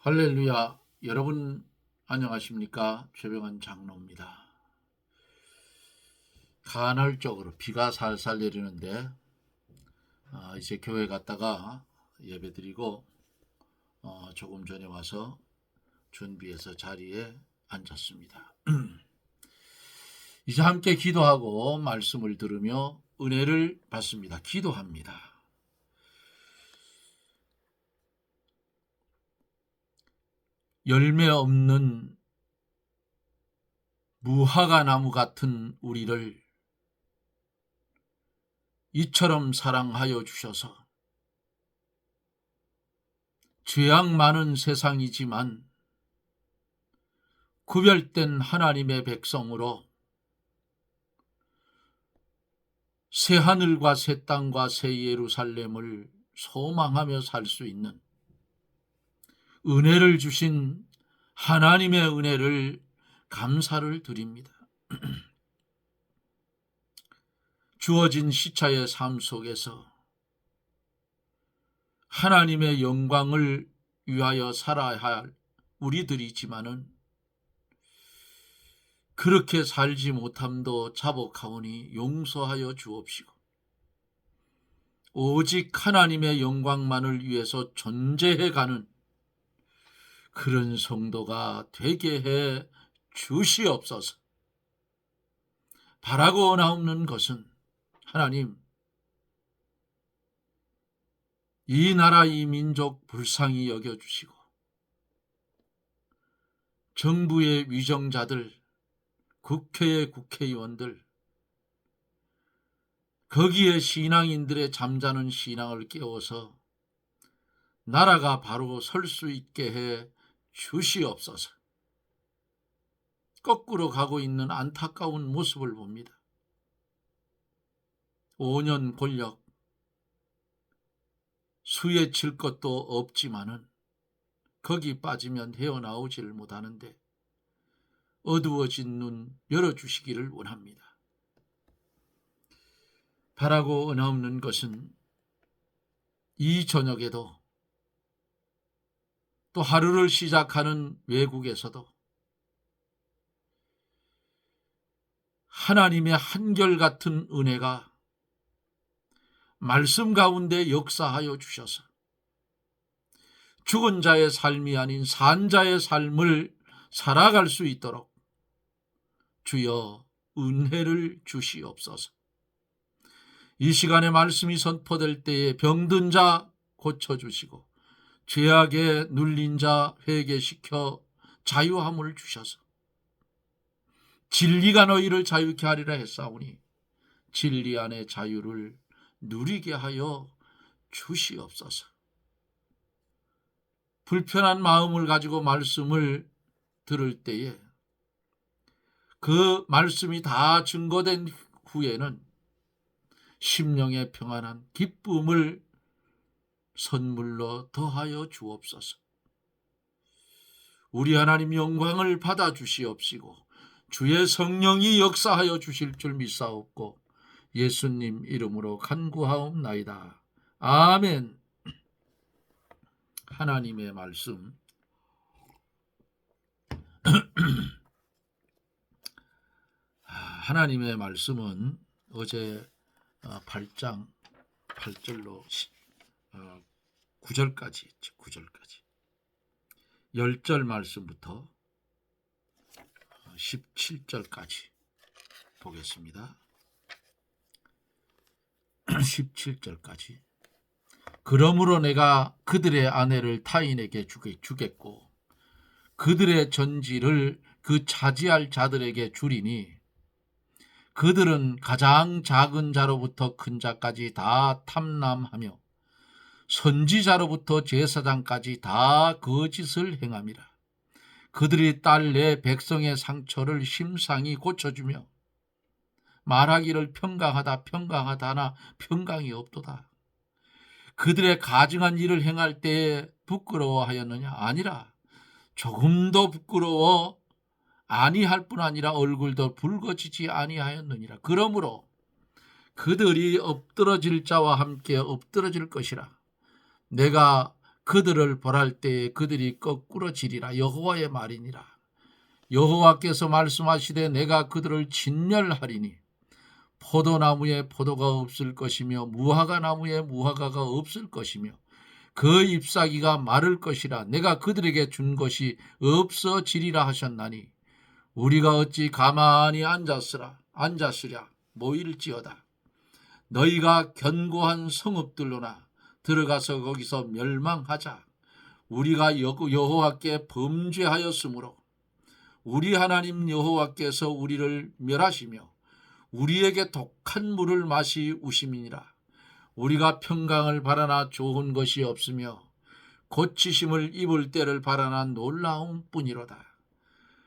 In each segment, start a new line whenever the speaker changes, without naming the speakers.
할렐루야. 여러분 안녕하십니까? 최병환 장로입니다. 간헐적으로 비가 살살 내리는데 이제 교회 갔다가 예배드리고 조금 전에 와서 준비해서 자리에 앉았습니다. 이제 함께 기도하고 말씀을 들으며 은혜를 받습니다. 기도합니다. 열매 없는 무화과 나무 같은 우리를 이처럼 사랑하여 주셔서 죄악 많은 세상이지만 구별된 하나님의 백성으로 새 하늘과 새 땅과 새 예루살렘을 소망하며 살 수 있는 은혜를 주신 하나님의 은혜를 감사를 드립니다. 주어진 시차의 삶 속에서 하나님의 영광을 위하여 살아야 할 우리들이지만은 그렇게 살지 못함도 자복하오니 용서하여 주옵시고 오직 하나님의 영광만을 위해서 존재해가는 그런 성도가 되게 해 주시옵소서. 바라고 원하옵는 것은 하나님, 이 나라 이 민족 불쌍히 여겨주시고 정부의 위정자들, 국회의 국회의원들, 거기에 신앙인들의 잠자는 신앙을 깨워서 나라가 바로 설 수 있게 해 주시옵소서. 거꾸로 가고 있는 안타까운 모습을 봅니다. 5년 권력, 수에 칠 것도 없지만은 거기 빠지면 헤어나오지를 못하는데 어두워진 눈 열어주시기를 원합니다. 바라고 원하옵는 것은 이 저녁에도 또 하루를 시작하는 외국에서도 하나님의 한결같은 은혜가 말씀 가운데 역사하여 주셔서 죽은 자의 삶이 아닌 산 자의 삶을 살아갈 수 있도록 주여 은혜를 주시옵소서. 이 시간에 말씀이 선포될 때에 병든 자 고쳐주시고 죄악에 눌린 자 회개시켜 자유함을 주셔서 진리가 너희를 자유케 하리라 했사오니 진리 안의 자유를 누리게 하여 주시옵소서. 불편한 마음을 가지고 말씀을 들을 때에 그 말씀이 다 증거된 후에는 심령의 평안한 기쁨을 선물로 더하여 주옵소서. 우리 하나님 영광을 받아 주시옵시고 주의 성령이 역사하여 주실 줄 믿사옵고 예수님 이름으로 간구하옵나이다. 아멘. 하나님의 말씀 하나님의 말씀은 어제 8장 8절로 9절까지 했죠. 9절까지 10절 말씀부터 17절까지 보겠습니다. 17절까지 그러므로 내가 그들의 아내를 타인에게 주겠고 그들의 전지를 그 차지할 자들에게 주리니 그들은 가장 작은 자로부터 큰 자까지 다 탐람하며 선지자로부터 제사장까지 다 거짓을 행함이라. 그들이 딸 내 백성의 상처를 심상히 고쳐주며 말하기를 평강하다 하나 평강이 없도다. 그들의 가증한 일을 행할 때에 부끄러워하였느냐? 아니라 조금도 부끄러워 아니할 뿐 아니라 얼굴도 붉어지지 아니하였느니라. 그러므로 그들이 엎드러질 자와 함께 엎드러질 것이라. 내가 그들을 벌할 때에 그들이 거꾸로 지리라. 여호와의 말이니라. 여호와께서 말씀하시되 내가 그들을 진멸하리니 포도나무에 포도가 없을 것이며 무화과 나무에 무화과가 없을 것이며 그 잎사귀가 마를 것이라. 내가 그들에게 준 것이 없어지리라 하셨나니 우리가 어찌 가만히 앉았으랴 모일지어다. 너희가 견고한 성읍들로나 들어가서 거기서 멸망하자. 우리가 여호와께 범죄하였으므로 우리 하나님 여호와께서 우리를 멸하시며 우리에게 독한 물을 마시우심이니라. 우리가 평강을 바라나 좋은 것이 없으며 고치심을 입을 때를 바라나 놀라움 뿐이로다.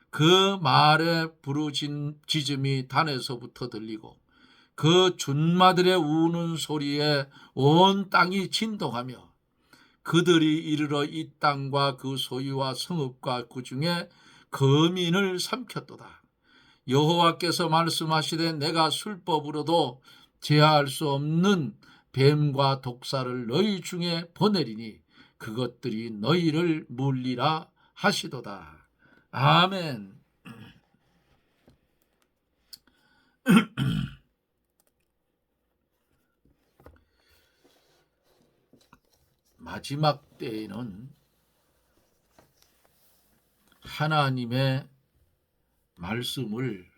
그 말에 부르짖음이 단에서부터 들리고 그 준마들의 우는 소리에 온 땅이 진동하며 그들이 이르러 이 땅과 그 소유와 성읍과 그 중에 거민을 삼켰도다. 여호와께서 말씀하시되 내가 술법으로도 제할 수 없는 뱀과 독사를 너희 중에 보내리니 그것들이 너희를 물리라 하시도다. 아멘. 마지막 때에는 하나님의 말씀을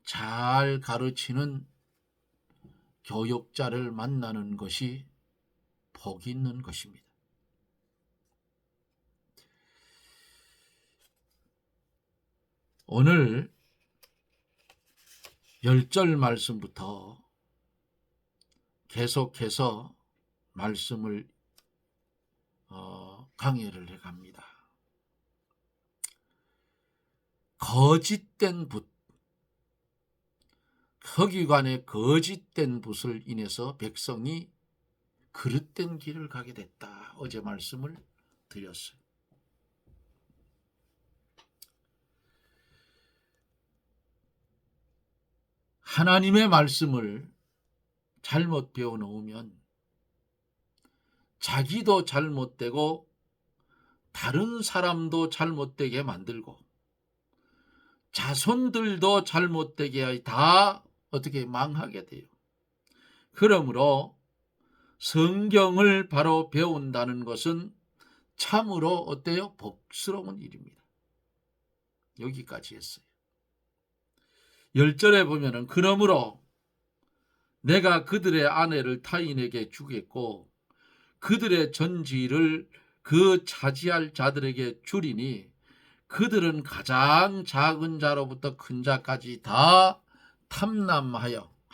잘 가르치는 교육자를 만나는 것이 복이 있는 것입니다. 오늘 10절 말씀부터 계속해서 말씀을 강해를 해갑니다. 거짓된 붓, 서기관의 거짓된 붓을 인해서 백성이 그릇된 길을 가게 됐다. 어제 말씀을 드렸어요. 하나님의 말씀을 잘못 배워놓으면 자기도 잘못되고 다른 사람도 잘못되게 만들고 자손들도 잘못되게 다 어떻게 망하게 돼요. 그러므로 성경을 바로 배운다는 것은 참으로 어때요? 복스러운 일입니다. 여기까지 했어요. 10절에 보면은 그러므로 내가 그들의 아내를 타인에게 주겠고 그들의 전지를 그 차지할 자들에게 주리니 그들은 가장 작은 자로부터 큰 자까지 다 탐남하며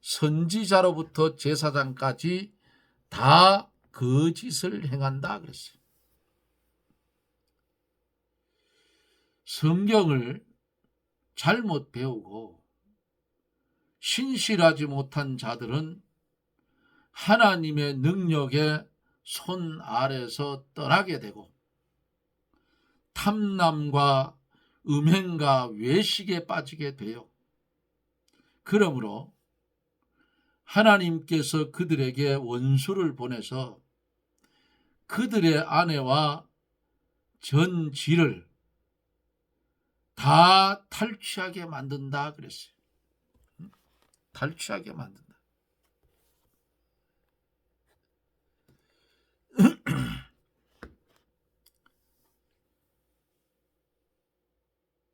선지자로부터 제사장까지 다 거짓을 행한다 그랬어요. 성경을 잘못 배우고 신실하지 못한 자들은 하나님의 능력의 손 아래서 떠나게 되고 탐남과 음행과 외식에 빠지게 돼요. 그러므로 하나님께서 그들에게 원수를 보내서 그들의 아내와 전지를 다 탈취하게 만든다 그랬어요. 탈취하게 만든다.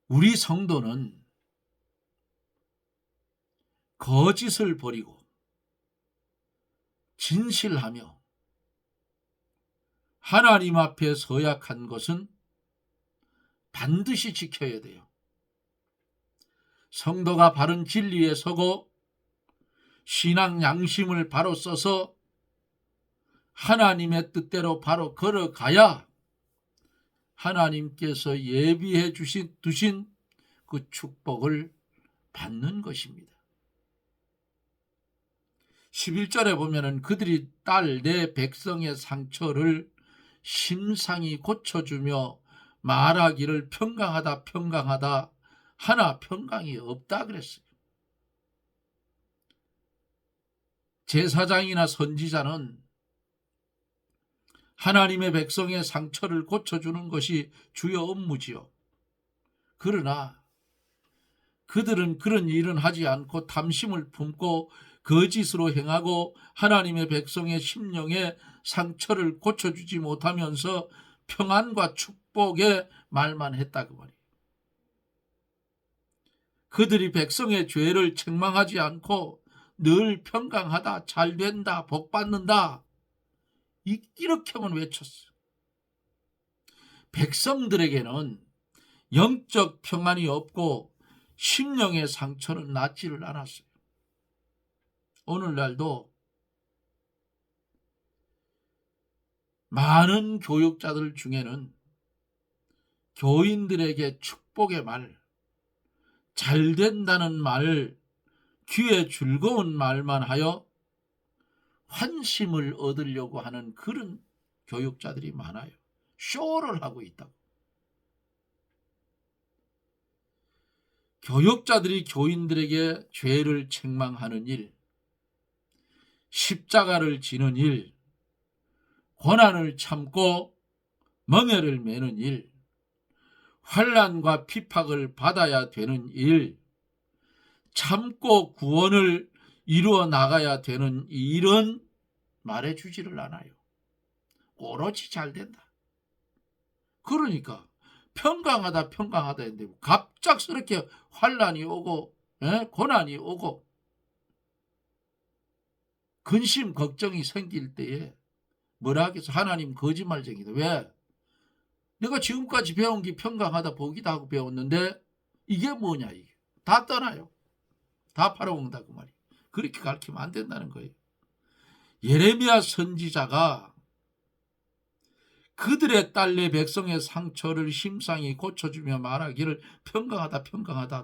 우리 성도는 거짓을 버리고 진실하며 하나님 앞에 서약한 것은 반드시 지켜야 돼요. 성도가 바른 진리에 서고 신앙 양심을 바로 써서 하나님의 뜻대로 바로 걸어가야 하나님께서 예비해 두신 그 축복을 받는 것입니다. 11절에 보면은 그들이 딸 내 백성의 상처를 심상히 고쳐주며 말하기를 평강하다 하나 평강이 없다 그랬어요. 제사장이나 선지자는 하나님의 백성의 상처를 고쳐주는 것이 주요 업무지요. 그러나 그들은 그런 일은 하지 않고 탐심을 품고 거짓으로 행하고 하나님의 백성의 심령의 상처를 고쳐주지 못하면서 평안과 축복의 말만 했다 그 말이에요. 그들이 백성의 죄를 책망하지 않고 늘 평강하다, 잘된다, 복받는다 이렇게만 외쳤어요. 백성들에게는 영적 평안이 없고 심령의 상처는 낫지를 않았어요. 오늘날도 많은 교육자들 중에는 교인들에게 축복의 말, 잘 된다는 말, 귀에 즐거운 말만 하여 환심을 얻으려고 하는 그런 교육자들이 많아요. 쇼를 하고 있다고. 교육자들이 교인들에게 죄를 책망하는 일, 십자가를 지는 일, 고난을 참고 멍에를 매는 일, 환난과 핍박을 받아야 되는 일, 참고 구원을 이루어 나가야 되는 일은 말해주지를 않아요. 오로지 잘 된다. 그러니까 평강하다 했는데 갑작스럽게 환난이 오고 고난이 오고 근심 걱정이 생길 때에 뭐라 하겠어? 하나님 거짓말쟁이다. 왜? 내가 지금까지 배운 게 평강하다 복이다 하고 배웠는데 이게 뭐냐 이게. 다 떠나요. 다 팔아먹는다 그 말이에요. 그렇게 가르치면 안 된다는 거예요. 예레미야 선지자가 그들의 딸내 백성의 상처를 심상히 고쳐주며 말하기를 평강하다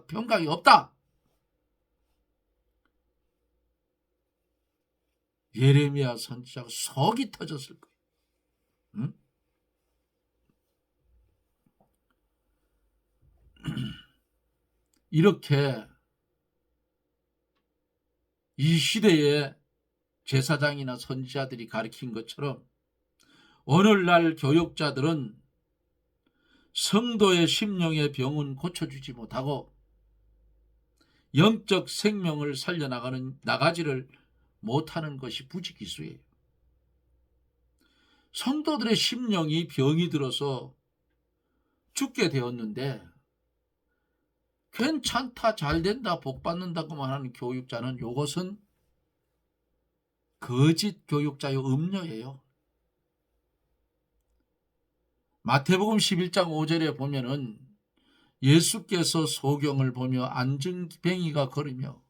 평강이 없다. 예레미야 선지자가 속이 터졌을 거예요. 응? 이렇게 이 시대에 제사장이나 선지자들이 가르친 것처럼 오늘날 교육자들은 성도의 심령의 병은 고쳐주지 못하고 영적 생명을 나가지를 못하는 것이 부지기수예요. 성도들의 심령이 병이 들어서 죽게 되었는데 괜찮다, 잘된다, 복받는다고만 하는 교육자는 이것은 거짓 교육자의 음료예요. 마태복음 11장 5절에 보면은 예수께서 소경을 보며 안증뱅이가 걸으며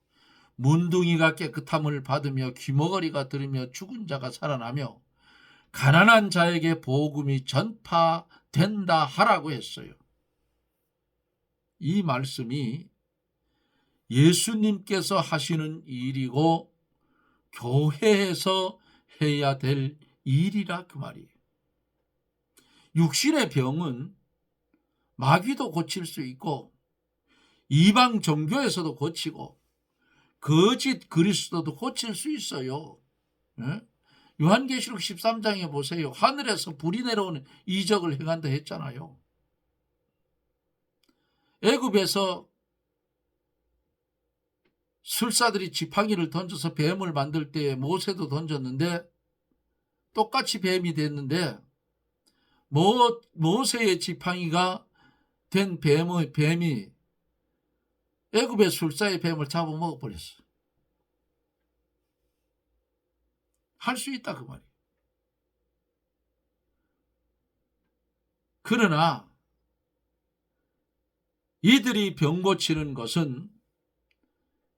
문둥이가 깨끗함을 받으며 귀머거리가 들으며 죽은 자가 살아나며 가난한 자에게 복음이 전파된다 하라고 했어요. 이 말씀이 예수님께서 하시는 일이고 교회에서 해야 될 일이라 그 말이에요. 육신의 병은 마귀도 고칠 수 있고 이방 종교에서도 고치고 거짓 그리스도도 고칠 수 있어요. 요한계시록 13장에 보세요. 하늘에서 불이 내려오는 이적을 행한다 했잖아요. 애굽에서 술사들이 지팡이를 던져서 뱀을 만들 때 모세도 던졌는데 똑같이 뱀이 됐는데 모세의 지팡이가 된 뱀이 애굽의 술사의 뱀을 잡아먹어버렸어. 할 수 있다 그 말이에요. 그러나 이들이 병 고치는 것은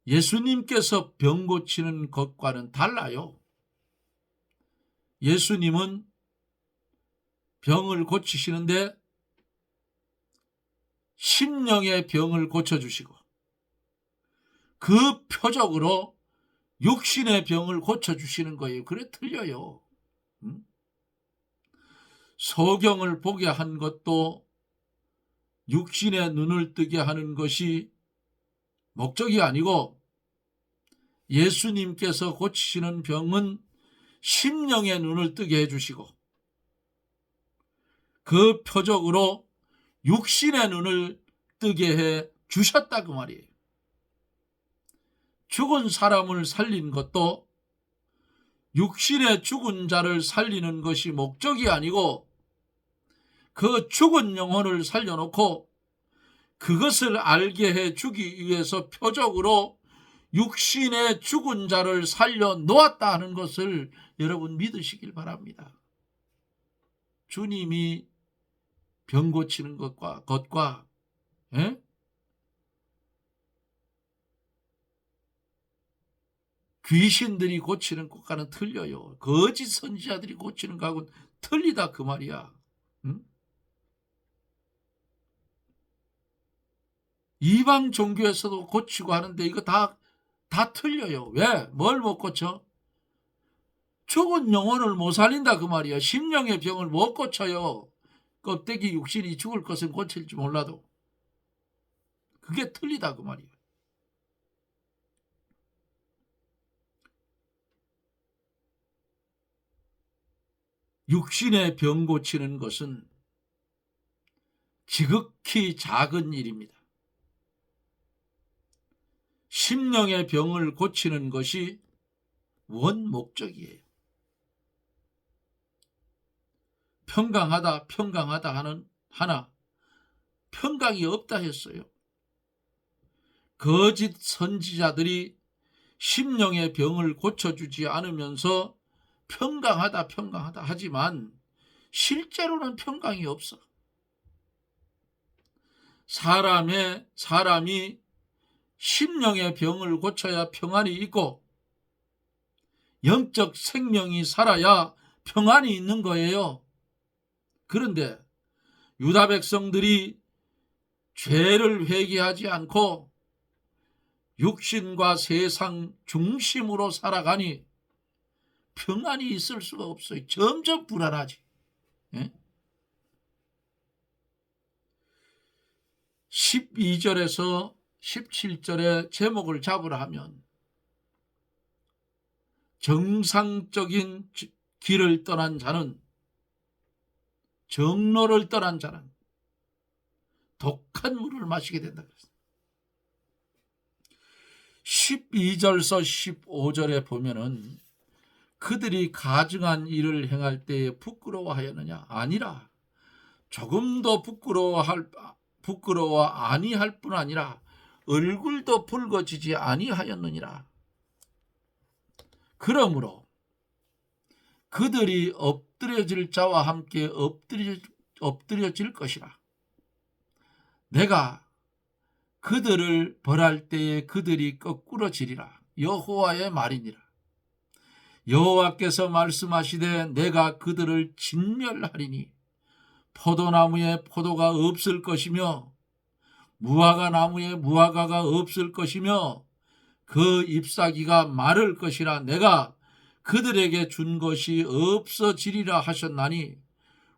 예수님께서 병 고치는 것과는 달라요. 예수님은 병을 고치시는데 심령의 병을 고쳐주시고 그 표적으로 육신의 병을 고쳐주시는 거예요. 그래 틀려요. 소경을 보게 한 것도 육신의 눈을 뜨게 하는 것이 목적이 아니고 예수님께서 고치시는 병은 심령의 눈을 뜨게 해주시고 그 표적으로 육신의 눈을 뜨게 해 주셨다 그 말이에요. 죽은 사람을 살린 것도 육신의 죽은 자를 살리는 것이 목적이 아니고 그 죽은 영혼을 살려놓고 그것을 알게 해 주기 위해서 표적으로 육신의 죽은 자를 살려놓았다 하는 것을 여러분 믿으시길 바랍니다. 주님이 병 고치는 것과 예? 귀신들이 고치는 것과는 틀려요. 거짓 선지자들이 고치는 것하고는 틀리다 그 말이야. 응? 이방 종교에서도 고치고 하는데 이거 다 틀려요. 왜? 뭘 못 고쳐? 죽은 영혼을 못 살린다 그 말이야. 심령의 병을 못 고쳐요. 껍데기 육신이 죽을 것은 고칠지 몰라도 그게 틀리다 그 말이야. 육신의 병 고치는 것은 지극히 작은 일입니다. 심령의 병을 고치는 것이 원 목적이에요. 평강하다 하는 하나 평강이 없다 했어요. 거짓 선지자들이 심령의 병을 고쳐주지 않으면서 평강하다 하지만 실제로는 평강이 없어. 사람이 심령의 병을 고쳐야 평안이 있고 영적 생명이 살아야 평안이 있는 거예요. 그런데 유다 백성들이 죄를 회개하지 않고 육신과 세상 중심으로 살아가니 평안이 있을 수가 없어요. 점점 불안하지. 예? 12절에서 17절의 제목을 잡으라 하면 정상적인 길을 떠난 자는 정로를 떠난 자는 독한 물을 마시게 된다 그랬어요. 12절서 15절에 보면은 그들이 가증한 일을 행할 때에 부끄러워하였느냐? 아니라 조금도 부끄러워 아니할 뿐 아니라 얼굴도 붉어지지 아니하였느니라. 그러므로 그들이 엎드려질 자와 함께 엎드려질 것이라. 내가 그들을 벌할 때에 그들이 거꾸로 지리라. 여호와의 말이니라. 여호와께서 말씀하시되 내가 그들을 진멸하리니 포도나무에 포도가 없을 것이며 무화과 나무에 무화과가 없을 것이며 그 잎사귀가 마를 것이라. 내가 그들에게 준 것이 없어지리라 하셨나니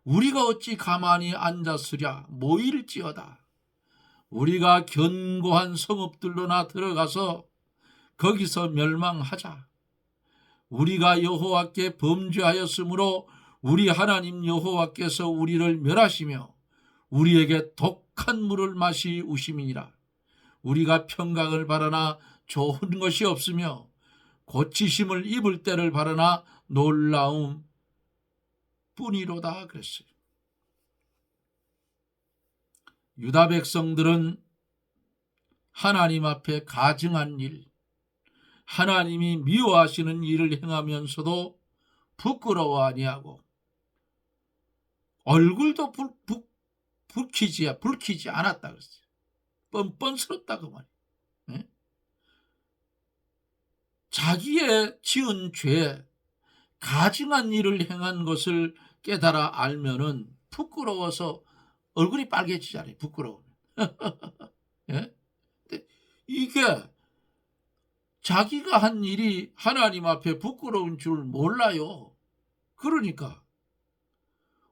우리가 어찌 가만히 앉았으랴. 모일지어다. 우리가 견고한 성읍들로나 들어가서 거기서 멸망하자. 우리가 여호와께 범죄하였으므로 우리 하나님 여호와께서 우리를 멸하시며 우리에게 독한 물을 마시우심이니라. 우리가 평강을 바라나 좋은 것이 없으며 고치심을 입을 때를 바라나 놀라움 뿐이로다 그랬어요. 유다 백성들은 하나님 앞에 가증한 일, 하나님이 미워하시는 일을 행하면서도 부끄러워 아니하고 얼굴도 붉히지 않았다 그랬어요. 뻔뻔스럽다 그 말이에요. 네? 자기의 지은 죄, 가증한 일을 행한 것을 깨달아 알면은 부끄러워서 얼굴이 빨개지잖아요. 부끄러우면. 예? 이게 자기가 한 일이 하나님 앞에 부끄러운 줄 몰라요. 그러니까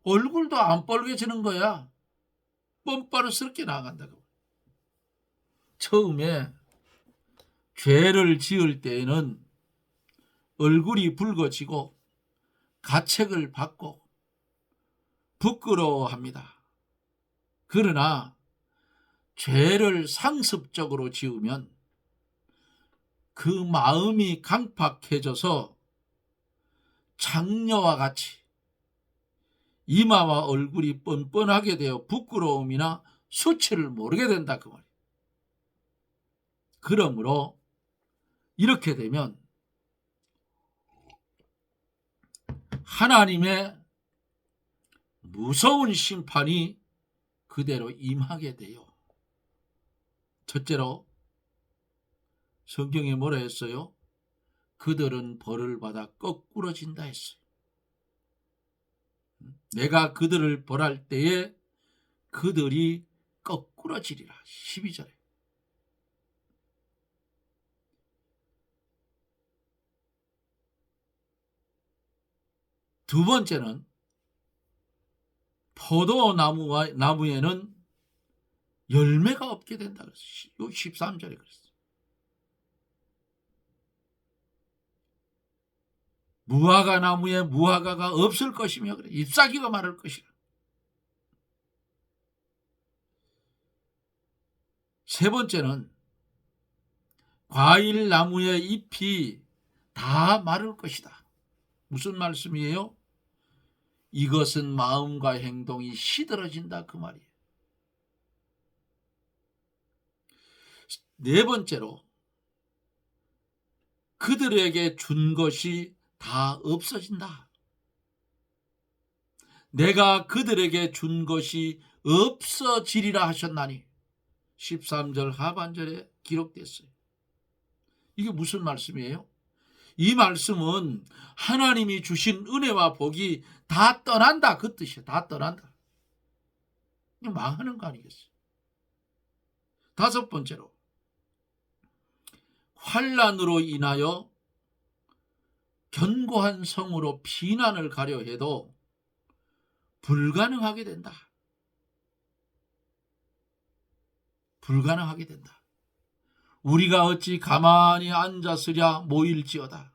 얼굴도 안 빨개지는 거야. 뻔뻔스럽게 나간다고. 처음에 죄를 지을 때에는 얼굴이 붉어지고 가책을 받고 부끄러워합니다. 그러나 죄를 상습적으로 지으면 그 마음이 강팍해져서 장녀와 같이 이마와 얼굴이 뻔뻔하게 되어 부끄러움이나 수치를 모르게 된다 그 말이에요. 그러므로 이렇게 되면 하나님의 무서운 심판이 그대로 임하게 돼요. 첫째로 성경에 뭐라 했어요? 그들은 벌을 받아 거꾸러진다 했어요. 내가 그들을 벌할 때에 그들이 거꾸러지리라. 12절에. 두 번째는 포도나무에는 열매가 없게 된다 그랬어요. 13절에 그랬어요. 무화과 나무에 무화과가 없을 것이며 그래. 잎사귀가 마를 것이라. 세 번째는 과일 나무의 잎이 다 마를 것이다. 무슨 말씀이에요? 이것은 마음과 행동이 시들어진다 그 말이에요. 네 번째로 그들에게 준 것이 다 없어진다. 내가 그들에게 준 것이 없어지리라 하셨나니 13절 하반절에 기록됐어요. 이게 무슨 말씀이에요? 이 말씀은 하나님이 주신 은혜와 복이 다 떠난다 그 뜻이에요. 다 떠난다. 망하는 거 아니겠어요? 다섯 번째로 환난으로 인하여 견고한 성으로 피난을 가려 해도 불가능하게 된다. 불가능하게 된다. 우리가 어찌 가만히 앉았으랴 모일지어다.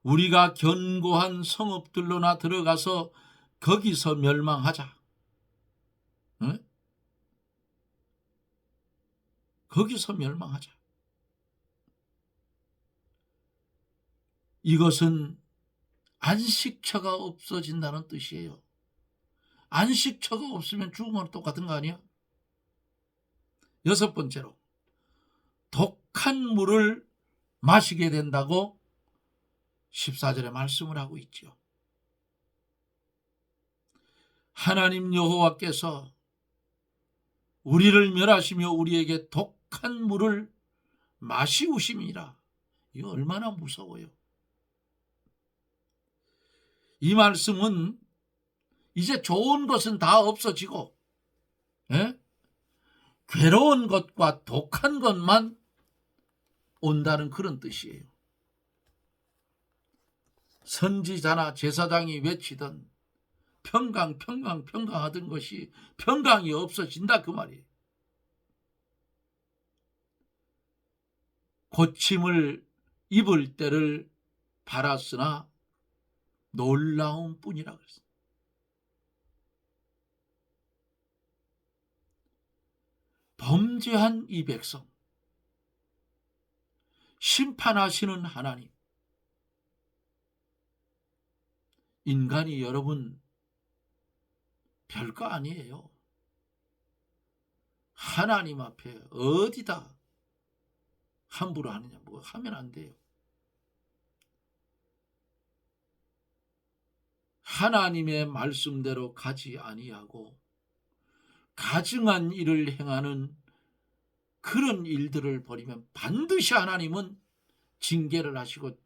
우리가 견고한 성읍들로나 들어가서 거기서 멸망하자. 응? 거기서 멸망하자. 이것은 안식처가 없어진다는 뜻이에요. 안식처가 없으면 죽음은 똑같은 거 아니야? 여섯 번째로 독한 물을 마시게 된다고 14절에 말씀을 하고 있죠. 하나님 여호와께서 우리를 멸하시며 우리에게 독한 물을 마시우심이라. 이거 얼마나 무서워요. 이 말씀은 이제 좋은 것은 다 없어지고 괴로운 것과 독한 것만 온다는 그런 뜻이에요. 선지자나 제사장이 외치던 평강 하던 것이 평강이 없어진다 그 말이에요. 고침을 입을 때를 바랐으나 놀라운 뿐이라 그랬어요. 범죄한 이 백성, 심판하시는 하나님, 인간이 여러분 별거 아니에요. 하나님 앞에 어디다 함부로 하느냐, 뭐 하면 안 돼요. 하나님의 말씀대로 가지 아니하고 가증한 일을 행하는 그런 일들을 벌이면 반드시 하나님은 징계를 하시고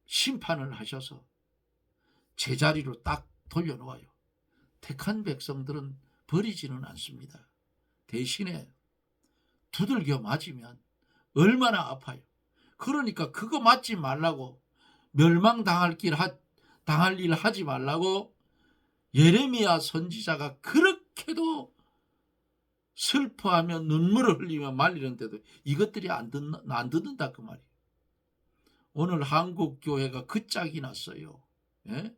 심판을 하셔서 제자리로 딱 돌려놓아요. 택한 백성들은 버리지는 않습니다. 대신에 두들겨 맞으면 얼마나 아파요. 그러니까 그거 맞지 말라고, 멸망당할 당할 일 하지 말라고 예레미야 선지자가 그렇게도 슬퍼하며 눈물을 흘리며 말리는데도 이것들이 안 듣는다 그 말이에요. 오늘 한국 교회가 그 짝이 났어요. 예?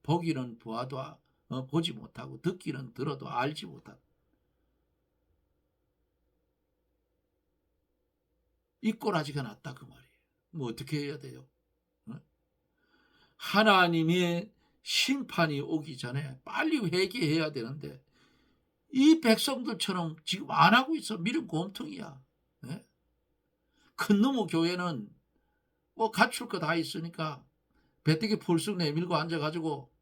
보기는 보아도 보지 못하고 듣기는 들어도 알지 못하고 이 꼬라지가 났다 그 말이에요. 뭐 어떻게 해야 돼요? 하나님의 심판이 오기 전에 빨리 회개해야 되는데 이 백성들처럼 지금 안 하고 있어. 미련 곰통이야. 네? 큰 놈의 교회는 뭐 갖출 거 다 있으니까 배때기 풀쑥 내밀고 앉아가지고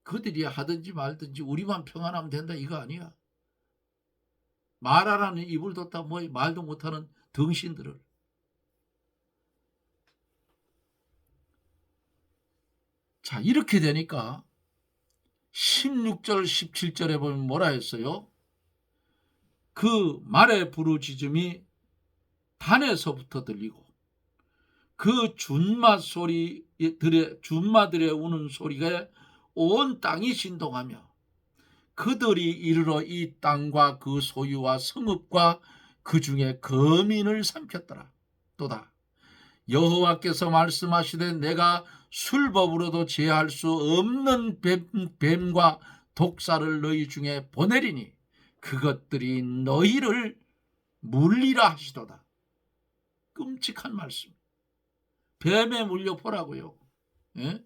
그들이 하든지 말든지 우리만 평안하면 된다 이거 아니야. 말하라는 입을 뒀다 뭐 말도 못하는 덩신들을. 자, 이렇게 되니까 16절 17절에 보면 뭐라 했어요? 그 말의 부르짖음이 단에서부터 들리고 그 준마들의 우는 소리가 온 땅이 진동하며 그들이 이르러 이 땅과 그 소유와 성읍과 그 중에 거민을 삼켰더라. 또다 여호와께서 말씀하시되 내가 술법으로도 제할 수 없는 뱀과 독사를 너희 중에 보내리니 그것들이 너희를 물리라 하시도다. 끔찍한 말씀. 뱀에 물려 보라고요. 예?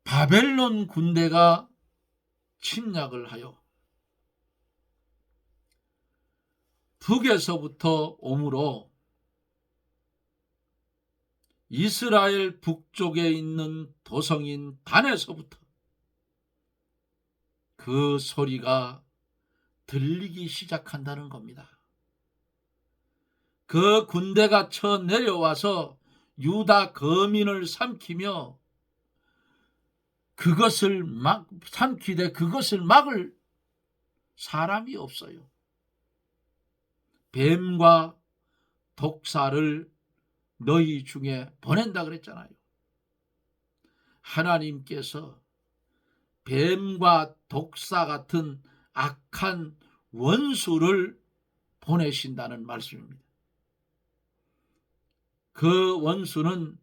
바벨론 군대가 침략을 하여 북에서부터 오므로 이스라엘 북쪽에 있는 도성인 단에서부터 그 소리가 들리기 시작한다는 겁니다. 그 군대가 쳐 내려와서 유다 거민을 삼키며 그것을 삼키되 그것을 막을 사람이 없어요. 뱀과 독사를 너희 중에 보낸다 그랬잖아요. 하나님께서 뱀과 독사 같은 악한 원수를 보내신다는 말씀입니다. 그 원수는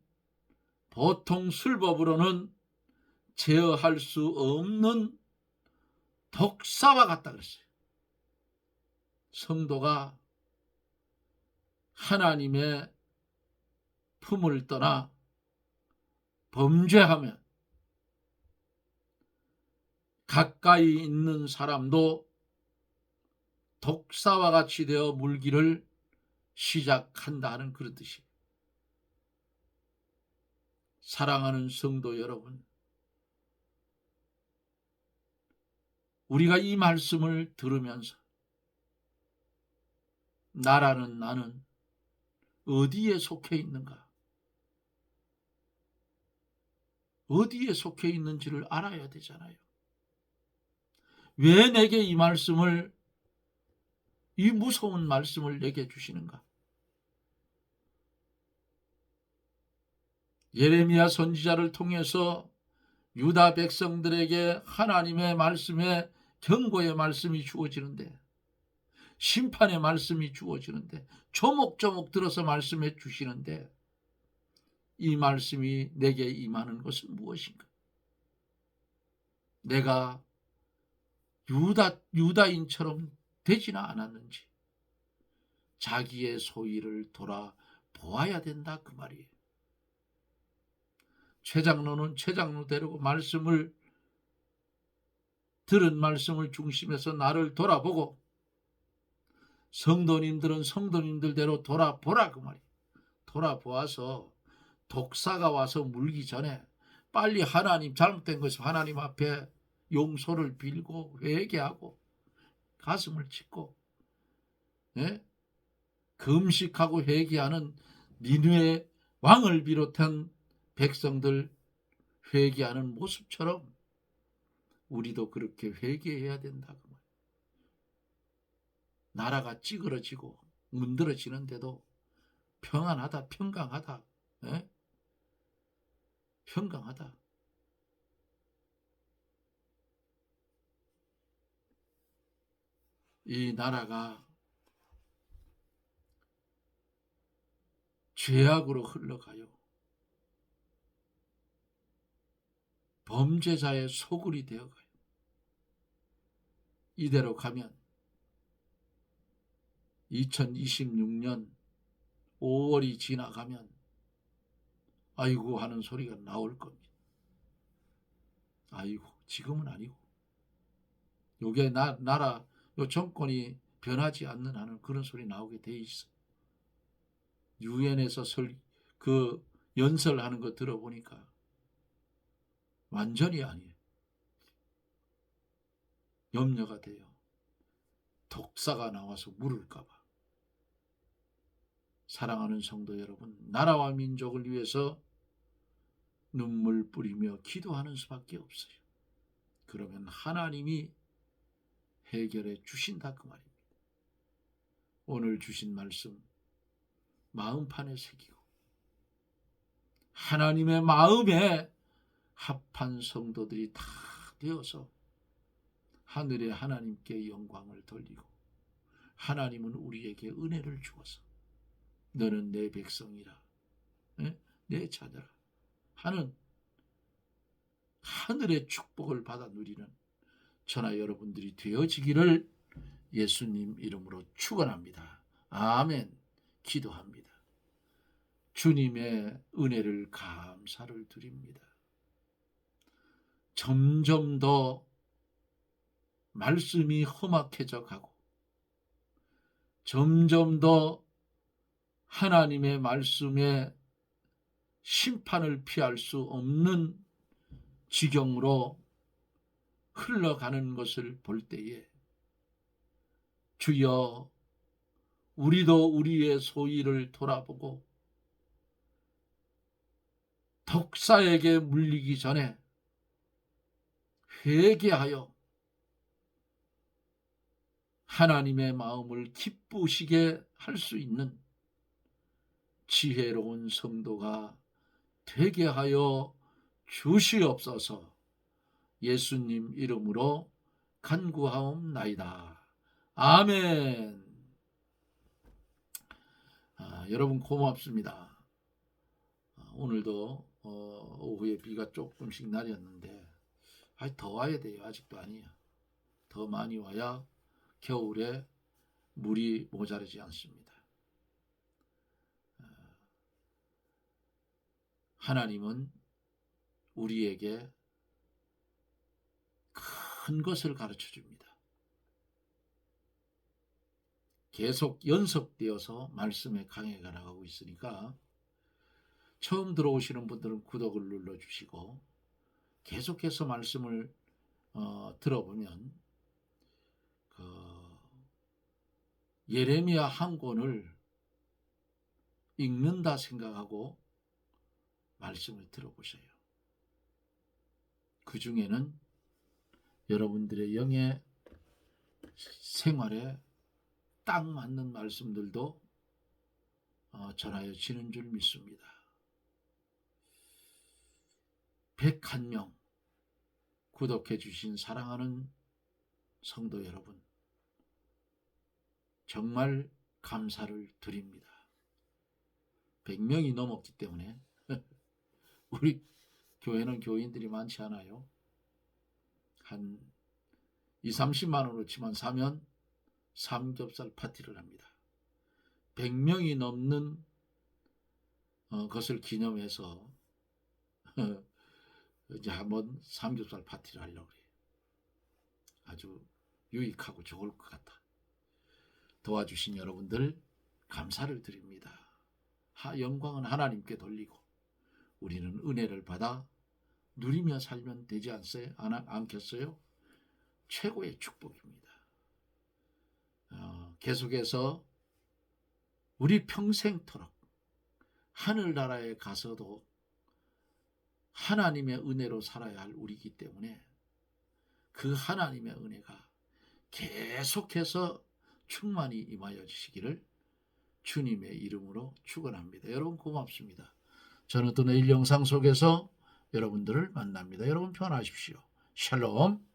보통 술법으로는 제어할 수 없는 독사와 같다 그랬어요. 성도가 하나님의 품을 떠나 범죄하면 가까이 있는 사람도 독사와 같이 되어 물기를 시작한다는 그런 뜻이에요. 사랑하는 성도 여러분, 우리가 이 말씀을 들으면서 나라는 나는 어디에 속해 있는가? 어디에 속해 있는지를 알아야 되잖아요. 왜 내게 이 말씀을, 이 무서운 말씀을 내게 주시는가? 예레미야 선지자를 통해서 유다 백성들에게 하나님의 말씀에 경고의 말씀이 주어지는데, 심판의 말씀이 주어지는데, 조목조목 들어서 말씀해 주시는데, 이 말씀이 내게 임하는 것은 무엇인가? 내가 유다인처럼 되지는 않았는지 자기의 소위를 돌아보아야 된다 그 말이에요. 최장로는 최장로대로 말씀을 들은 말씀을 중심해서 나를 돌아보고 성도님들은 성도님들대로 돌아보라 그 말이에요. 돌아보아서 독사가 와서 물기 전에 빨리 하나님 잘못된 것을 하나님 앞에 용서를 빌고 회개하고 가슴을 찢고 금식하고 회개하는 니느웨 왕을 비롯한 백성들 회개하는 모습처럼 우리도 그렇게 회개해야 된다. 나라가 찌그러지고 문드러지는데도 평안하다 평강하다 평강하다. 이 나라가 죄악으로 흘러가요. 범죄자의 소굴이 되어가요. 이대로 가면 2026년 5월이 지나가면 아이고 하는 소리가 나올 겁니다. 아이고, 지금은 아니고. 요게 나라 요 정권이 변하지 않는 한은 그런 소리 나오게 돼 있어. 유엔에서 그 연설하는 거 들어보니까 완전히 아니에요. 염려가 돼요. 독사가 나와서 물을까 봐. 사랑하는 성도 여러분, 나라와 민족을 위해서 눈물 뿌리며 기도하는 수밖에 없어요. 그러면 하나님이 해결해 주신다 그 말입니다. 오늘 주신 말씀 마음판에 새기고 하나님의 마음에 합한 성도들이 다 되어서 하늘의 하나님께 영광을 돌리고 하나님은 우리에게 은혜를 주어서 너는 내 백성이라 내 자녀라 하는 하늘의 축복을 받아 누리는 저나 여러분들이 되어지기를 예수님 이름으로 축원합니다. 아멘. 기도합니다. 주님의 은혜를 감사를 드립니다. 점점 더 말씀이 험악해져 가고 점점 더 하나님의 말씀에 심판을 피할 수 없는 지경으로 흘러가는 것을 볼 때에 주여 우리도 우리의 소위를 돌아보고 독사에게 물리기 전에 회개하여 하나님의 마음을 기쁘시게 할 수 있는 지혜로운 성도가 되게 하여 주시옵소서. 예수님 이름으로 간구하옵나이다. 아멘. 여러분 고맙습니다. 오늘도 오후에 비가 조금씩 내렸는데 더 와야 돼요. 아직도 아니에요. 더 많이 와야 겨울에 물이 모자르지 않습니다. 하나님은 우리에게 큰 것을 가르쳐 줍니다. 계속 연속되어서 말씀에 강해가 나가고 있으니까 처음 들어오시는 분들은 구독을 눌러주시고 계속해서 말씀을 들어보면 예레미야 한 권을 읽는다 생각하고 말씀을 들어보세요. 그 중에는 여러분들의 영의 생활에 딱 맞는 말씀들도 전하여지는 줄 믿습니다. 101명 구독해 주신 사랑하는 성도 여러분, 정말 감사를 드립니다. 100명이 넘었기 때문에 우리 교회는 교인들이 많지 않아요. 한 20-30만 원어치만 사면 삼겹살 파티를 합니다. 100명이 넘는 것을 기념해서 이제 한번 삼겹살 파티를 하려고 해요. 아주 유익하고 좋을 것 같아. 도와주신 여러분들 감사를 드립니다. 영광은 하나님께 돌리고 우리는 은혜를 받아 누리며 살면 되지 않겠어요? 최고의 축복입니다. 계속해서 우리 평생토록 하늘나라에 가서도 하나님의 은혜로 살아야 할 우리이기 때문에 그 하나님의 은혜가 계속해서 충만히 임하여 주시기를 주님의 이름으로 축원합니다. 여러분 고맙습니다. 저는 또 내일 영상 속에서 여러분들을 만납니다. 여러분 평안하십시오. 샬롬.